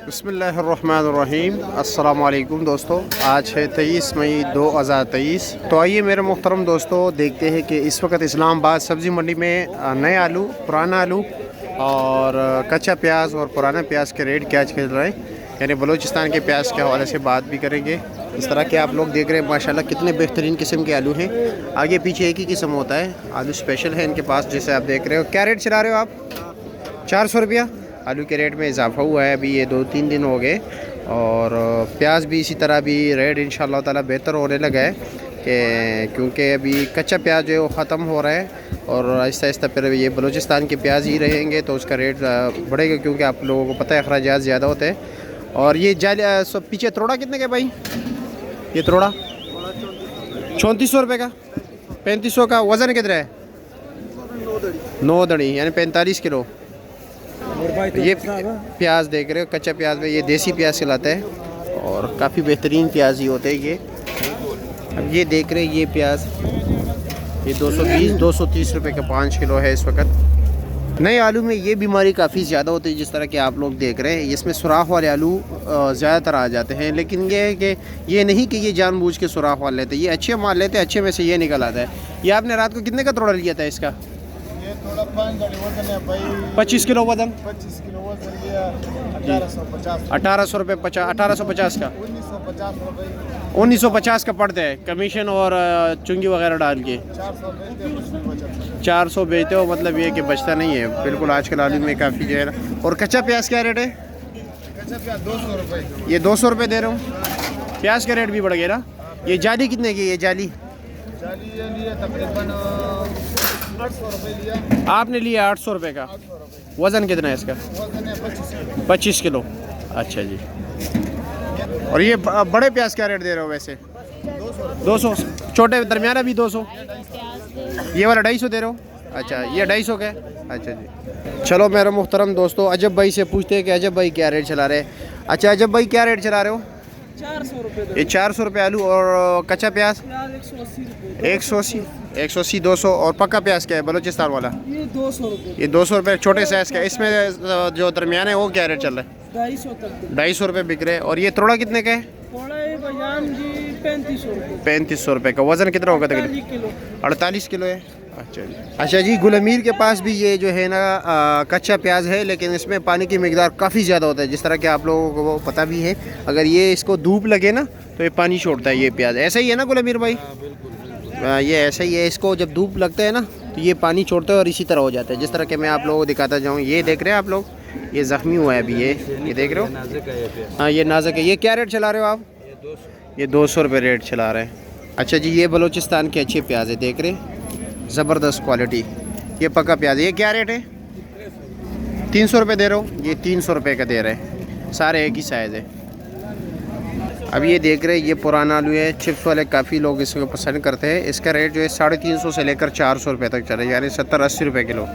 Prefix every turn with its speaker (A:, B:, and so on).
A: बिस्मिल्लाहिर्रहमानिर्रहीम। अस्सलाम वालेकुम दोस्तों, आज है 23 मई 2023। तो आइए मेरे मोहतरम दोस्तों, देखते हैं कि इस वक्त इस्लामाबाद सब्ज़ी मंडी में नए आलू, पुराना आलू और कच्चा प्याज और पुराना प्याज के रेट क्या चल रहे हैं। यानी बलूचिस्तान के प्याज के हवाले से बात भी करेंगे। इस तरह के आप लोग देख रहे हैं माशाल्लाह कितने बेहतरीन किस्म के आलू हैं। आगे पीछे एक ही किस्म होता है, आलू स्पेशल है इनके पास। जैसे आप देख रहे हो, क्या रेट चला रहे हो आप? 400 रुपया आलू के रेट में इजाफा हुआ है। अभी ये 2-3 दिन हो गए। और प्याज भी इसी तरह भी रेट इंशाअल्लाह ताला बेहतर होने लगा है कि क्योंकि अभी कच्चा प्याज जो है वो ख़त्म हो रहा है और आहिस्ता आहिस्ता फिर ये बलूचिस्तान के प्याज ही रहेंगे तो उसका रेट बढ़ेगा, क्योंकि आप लोगों को पता है अखराजात ज़्यादा होते हैं। और ये जाल सब पीछे तोड़ा कितने का भाई? ये तोड़ा 3400 रुपये का, 3500 का। वज़न कितना है? 9 दड़ी यानी 45 किलो। ये प्याज देख रहे हो, कच्चा प्याज में ये देसी प्याज खिलाता है और काफ़ी बेहतरीन प्याज ही होते हैं ये। अब ये देख रहे हैं ये प्याज, ये 230 रुपये का 5 किलो है इस वक्त। नए आलू में ये बीमारी काफ़ी ज़्यादा होती है, जिस तरह के आप लोग देख रहे हैं। इसमें सुराख वाले आलू ज़्यादातर आ जाते हैं, लेकिन ये है कि ये नहीं कि ये जानबूझ के सुराख वाले लेते हैं, ये अच्छे माल लेते हैं, अच्छे में से ये निकल आता है। ये आपने रात को कितने का तोड़ा लिया था इसका? 25 किलो वजन, 25 किलो वजन लिया 1850 रुपये, 1850 का 1950 का पड़ता है कमीशन और चुंगी वगैरह डाल के 400 बेचते हो। मतलब ये कि बचता नहीं है बिल्कुल आजकल आलू में काफ़ी जो है ना। और कच्चा प्याज क्या रेट है? कच्चा प्याज 200 रुपये। ये 200 रुपये दे रहा हूँ। प्याज का रेट भी बढ़ गया ना। ये जाली कितने की? ये जाली तकरीबन 800 रुपये लिया। आपने लिया 800 रुपये का। वज़न कितना है इसका? वज़न है 25 किलो। अच्छा जी। और ये बड़े प्याज क्या रेट दे रहे हो वैसे? 200। छोटे दरमियाना भी 200। ये वाला 250 दे रहे हो? अच्छा, ये 250 का है। अच्छा जी। चलो मेरे मुहतरम दोस्तों, अजब भाई से पूछते हैं कि अजब भाई क्या रेट चला रहे हैं। अच्छा अजब भाई, क्या रेट चला रहे हो? 400 रुपये। ये 400 रुपये आलू। और कच्चा प्याज 180, 180 200। और पक्का प्याज क्या है बलूचिस्तान वाला? ये 200 रुपये। ये 200 रुपये छोटे साइज़ का। इसमें जो दरमियान है वो क्या रेट चल रहा है? 250 रुपये बिक रहे हैं। और ये तोड़ा कितने का है? 3500 रुपये का। वज़न कितना होगा तकरीबन? 48 किलो है। अच्छा जी। अच्छा जी, गुलमीर के पास भी ये जो है ना कच्चा प्याज है, लेकिन इसमें पानी की मिकदार काफ़ी ज़्यादा होता है, जिस तरह के आप लोगों को पता भी है। अगर ये इसको धूप लगे ना तो ये पानी छोड़ता है ये प्याज। ऐसा ही है ना गुलमीर भाई? ये ऐसा ही है, इसको जब धूप लगता है ना तो ये पानी छोड़ता है और इसी तरह हो जाता है। जिस तरह के मैं आप लोगों को दिखाता जाऊँ, ये देख रहे हैं आप लोग, ये ज़ख्मी हुआ है अभी। ये देख रहे हो? हाँ, ये नाजुक है। ये क्या रेट चला रहे हो आप? ये 200 रुपये रेट चला रहे हैं। अच्छा जी, ये बलूचिस्तान के अच्छे प्याज है, देख रहे हैं, ज़बरदस्त क्वालिटी। ये पक्का प्याज, ये क्या रेट है? 300 रुपये दे रहा हूँ। ये 300 रुपये का दे रहे हैं, सारे एक ही साइज़ है। अब ये देख रहे हैं, ये पुराना आलू है, चिप्स वाले काफ़ी लोग इसको पसंद करते हैं। इसका रेट जो है 350 से लेकर 400 रुपये तक चले, यानी 70-80 रुपये किलो।